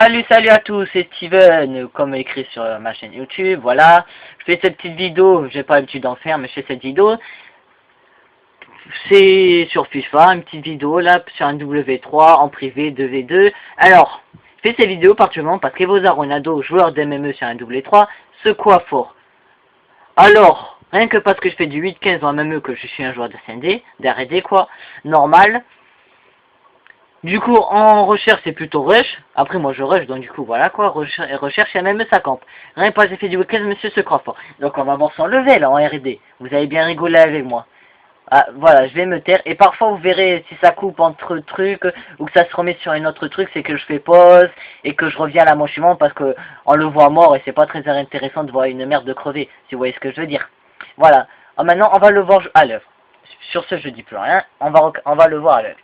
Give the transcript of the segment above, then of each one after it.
Salut à tous, c'est Steven, comme écrit sur ma chaîne YouTube, voilà. Je fais cette petite vidéo, j'ai pas l'habitude d'en faire, mais je fais cette vidéo. C'est sur FIFA, une petite vidéo là, sur un W3, en privé, 2v2. Alors, je fais cette vidéo particulièrement parce qu'Evoza Ronaldo, joueur d'MME sur un W3, se coiffe fort. Alors, rien que parce que je fais du 8-15 en MME, que je suis un joueur de CND, d'RD quoi, normal. Du coup, en recherche, c'est plutôt rush. Après, moi, je rush, donc du coup, voilà quoi. Recherche, et même ça campe. Rien que pas, j'ai fait du week-end, monsieur se croit fort. Donc, on va voir son level en RD. Vous avez bien rigolé avec moi. Ah, voilà, je vais me taire. Et parfois, vous verrez si ça coupe entre trucs, ou que ça se remet sur un autre truc, c'est que je fais pause, et que je reviens à la manche suivante, parce que on le voit mort, et c'est pas très intéressant de voir une merde de crever, si vous voyez ce que je veux dire. Voilà. Alors, maintenant, on va le voir à l'œuvre. Sur ce, je dis plus rien. On va le voir à l'œuvre.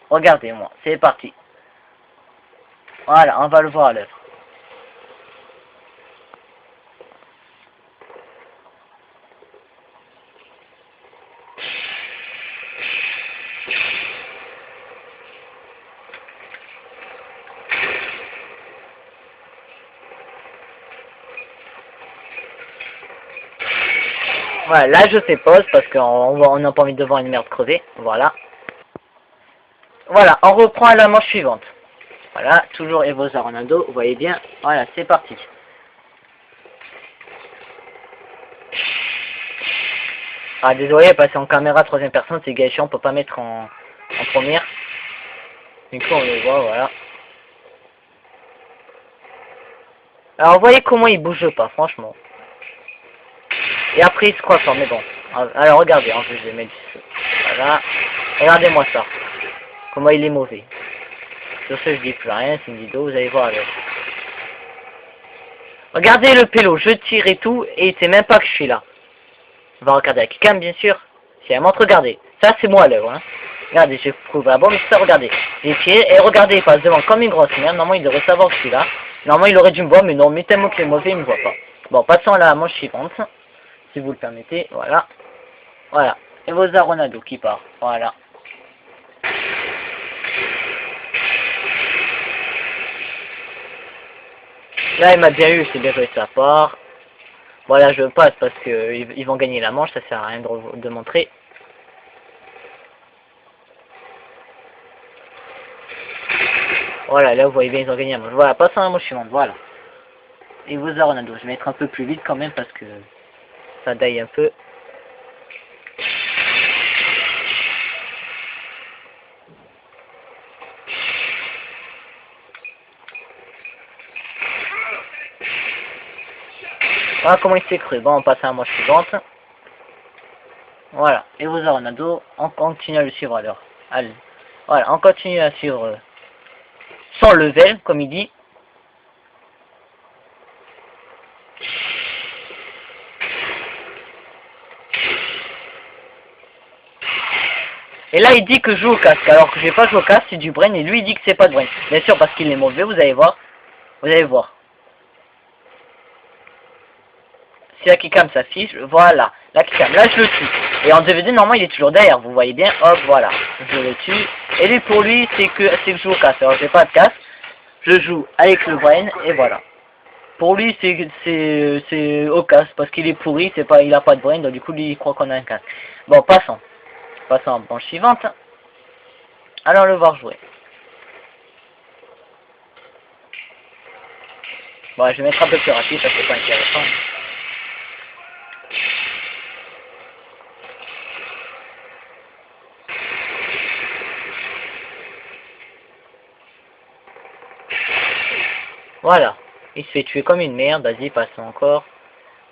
Regardez-moi, c'est parti. Voilà, on va le voir à l'œuvre. Voilà, là je fais pause parce qu'on n'a pas envie de voir une merde crever. Voilà. Voilà, on reprend à la manche suivante. Voilà, toujours Evoza Ronaldo, vous voyez bien. Voilà, c'est parti. Ah désolé, passer en caméra troisième personne, c'est gâché, on peut pas mettre en première. Du coup on le voit, voilà. Alors vous voyez comment il bouge pas, franchement. Et après il se croit fort, mais bon. Alors regardez, en plus je vais mettre du feu. Voilà. Regardez-moi ça. Comment il est mauvais. Sur ce je dis plus rien, c'est une vidéo, vous allez voir alors. Regardez le pélo, je tire et tout, et il sait même pas que je suis là. On va regarder avec cam bien sûr. Si elle montre, regardez. Ça c'est moi à l'œuvre, hein. Regardez, je prouve la bombe, mais ça, regardez. J'ai tiré, et regardez, il passe devant comme une grosse merde. Normalement il devrait savoir que je suis là. Normalement il aurait dû me voir, mais non, mais tellement qu'il est mauvais, il me voit pas. Bon, passons à la manche suivante. Si vous le permettez, voilà. Voilà. Et Evoza Ronaldo qui part. Voilà. Là il m'a bien eu, c'est bien joué de sa part. Voilà, je passe parce que ils vont gagner la manche, ça sert à rien de montrer. Voilà, là vous voyez bien, ils ont gagné la manche. Voilà, passons à la manche suivante, voilà. Et vous, Ronaldo, je vais mettre un peu plus vite quand même parce que ça daille un peu. Voilà comment il s'est cru. Bon, on passe à la manche suivante. Voilà, et vous, Ronaldo, on continue à le suivre alors. Allez, voilà, on continue à suivre sans level, comme il dit. Et là, il dit que je joue au casque, alors que je vais pas jouer au casque, c'est du brain, et lui, il dit que c'est pas de brain. Bien sûr, parce qu'il est mauvais, vous allez voir. Vous allez voir. Si la Kikam s'affiche, voilà. La Kikam, là, je le tue. Et en DVD, normalement, il est toujours derrière, vous voyez bien. Hop, voilà. Je le tue. Et lui, pour lui, c'est que je joue au casque. Alors, j'ai pas de casque. Je joue avec le brain, et voilà. Pour lui, c'est au casque, parce qu'il est pourri, c'est pas, il a pas de brain, donc du coup, lui, il croit qu'on a un casque. Bon, passons. Passons en branche suivante. Allons le voir jouer. Bon, je vais mettre un peu plus rapide, ça c'est pas intéressant. Voilà. Il se fait tuer comme une merde, vas-y, passons encore.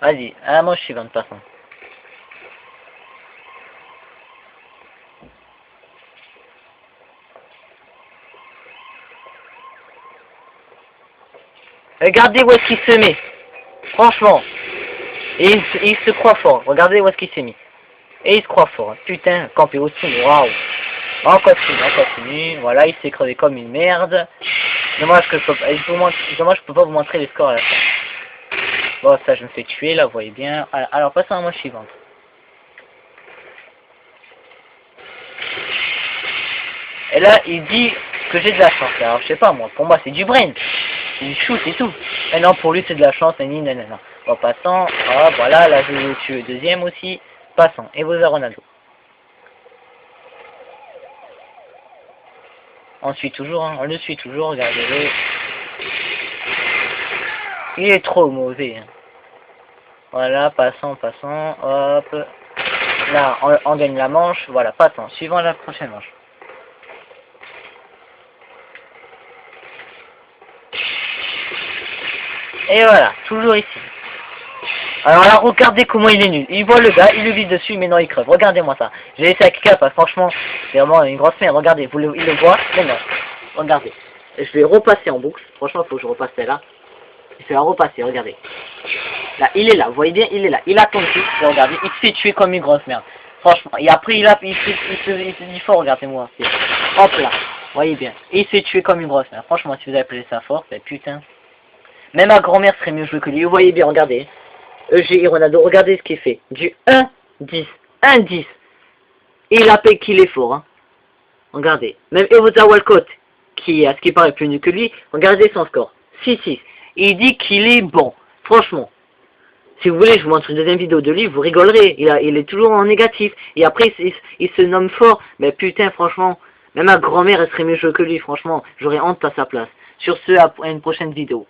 Vas-y, à la manche suivante, passons. Regardez où est-ce qu'il se met. Franchement. Et il se croit fort. Regardez où est-ce qu'il s'est mis. Et il se croit fort. Putain, campé au-dessus, waouh. On continue. Voilà, il s'est crevé comme une merde. Dommage que je peux pas, dommage que je peux pas vous montrer les scores à la fin. Bon, ça, je me fais tuer, là, vous voyez bien. Alors passons à la manche suivante. Et là, il dit que j'ai de la chance. Alors, je sais pas, moi, pour moi, c'est du brain. C'est du shoot et tout. Et non, pour lui, c'est de la chance, nanana. Bon, passant. Ah, voilà, là, je vais le tuer deuxième aussi. Passant. Et Boza Ronaldo. On suit toujours, hein. On le suit toujours, regardez-le. Il est trop mauvais. Hein. Voilà, passant, passant. Hop. Là, on gagne la manche. Voilà, passant. Suivant la prochaine manche. Et voilà, toujours ici. Alors là, regardez comment il est nul. Il voit le gars, il le vise dessus, mais non, il creve. Regardez-moi ça. J'ai laissé à quelqu'un parce que franchement, c'est vraiment une grosse merde. Regardez, il le voit, mais non. Regardez. Je vais repasser en boucle. Franchement, il faut que je repasse là. Je vais la repasser, regardez. Là, il est là, vous voyez bien, il est là. Il attend tout, et regardez, il se fait tuer comme une grosse merde. Franchement, et après, il se dit fort, regardez-moi. Hop là, vous voyez bien. Et il se fait tuer comme une grosse merde. Franchement, si vous appelez ça fort, c'est putain. Même ma grand-mère serait mieux jouée que lui. Vous voyez bien, regardez. EG Ronaldo, regardez ce qu'il fait. Du 1-10. 1-10. Et il appelle qu'il est fort. Hein. Regardez. Même Evoza Walcott, qui, à ce qui paraît plus nul que lui, regardez son score. 6-6. Il dit qu'il est bon. Franchement. Si vous voulez, je vous montre une deuxième vidéo de lui, vous rigolerez. Il est toujours en négatif. Et après, il se nomme fort. Mais putain, franchement, même ma grand-mère, elle serait mieux jouée que lui. Franchement, j'aurais honte à sa place. Sur ce, à une prochaine vidéo.